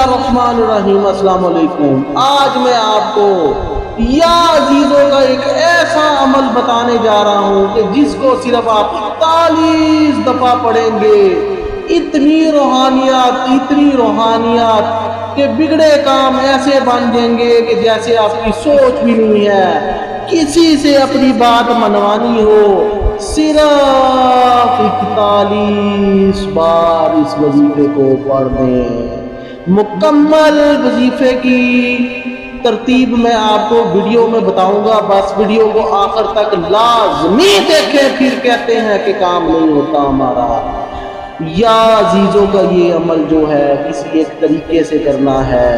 बिस्मिल्लाहिर्रहमानिर्रहीम। अस्सलाम वालेकुम। आज मैं आपको या अजीजों का एक ऐसा अमल बताने जा रहा हूँ कि जिसको सिर्फ आप 41 दफा पढ़ेंगे, इतनी रूहानियात के बिगड़े काम ऐसे बन जाएंगे कि जैसे आपकी सोच भी नहीं है। किसी से अपनी बात मनवानी हो, सिर्फ 41 बार इस वजीफे को पढ़ दें। मुकम्मल वजीफे की तरतीब मैं आपको वीडियो में बताऊंगा, बस वीडियो को आखिर तक लाजमी देखें, फिर कहते हैं कि काम नहीं होता हमारा। या अजीजों का ये अमल जो है किसी एक तरीके से करना है,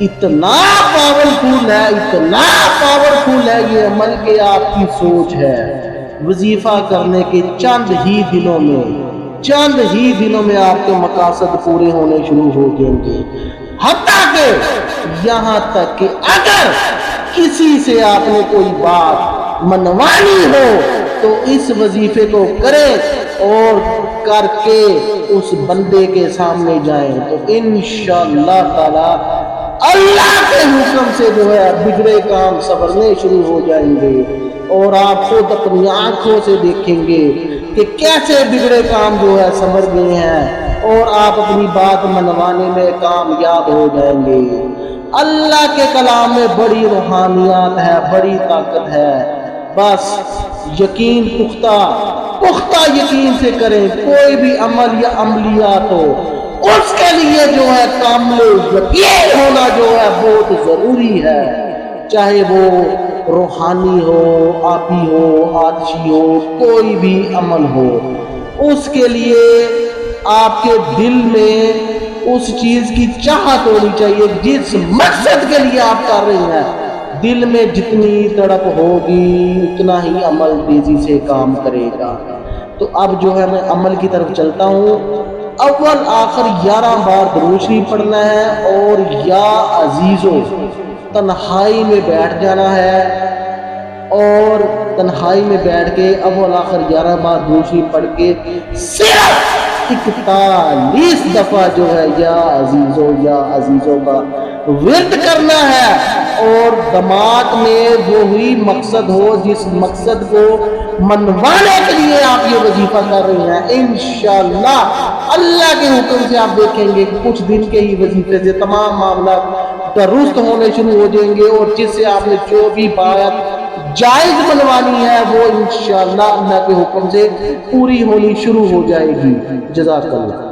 इतना पावरफुल है ये अमल के आपकी सोच है। वजीफा करने के चंद ही दिनों में आपके मकासद पूरे होने शुरू हो जाएंगे। हत्ता के यहाँ तक कि अगर किसी से आपने कोई बात मनवानी हो तो इस वजीफे को करें और करके उस बंदे के सामने जाएं तो इंशाअल्लाह ताला अल्लाह के हुक्म से जो है बिगड़े काम संवरने शुरू हो जाएंगे और आप खुद अपनी आंखों से देखेंगे कि कैसे बिगड़े काम जो है संवर गए हैं और आप अपनी बात मनवाने में कामयाब हो जाएंगे। अल्लाह के कलाम में बड़ी रूहानियात है, बड़ी ताकत है। बस यकीन पुख्ता यकीन से करें। कोई भी अमल या अमलियात हो उसके लिए जो है कामिल यकीन होना जो है बहुत जरूरी है। चाहे वो रूहानी हो, आपी हो, आतिशी हो, कोई भी अमल हो, उसके लिए आपके दिल में उस चीज की चाहत होनी चाहिए जिस मकसद के लिए आप कर रहे हैं। दिल में जितनी तड़प होगी उतना ही अमल तेजी से काम करेगा। तो अब जो है मैं अमल की तरफ चलता हूँ। अव्वल आखिर 11 बार दुरूद शरीफ पढ़ना है और या अजीजों तन्हाई में बैठ जाना है और तन्हाई में बैठ के अव्वल आखिर 11 बार दुरूद शरीफ पढ़ के सिर्फ 41 दफा जो है या अजीजों का विर्द करना है और दिमाग में वो ही मकसद हो जिस मकसद को मनवाने के लिए आप ये वजीफा कर रहे हैं। इंशाअल्लाह अल्लाह के हुक्म से आप देखेंगे कि कुछ दिन के ही वजीफे से तमाम मामला दुरुस्त होने शुरू हो जाएंगे और जिससे आपने जो भी बात जायज मनवानी है वो इंशाअल्लाह अल्लाह के हुक्म से पूरी होनी शुरू हो जाएगी। जज़ाकल्लाह।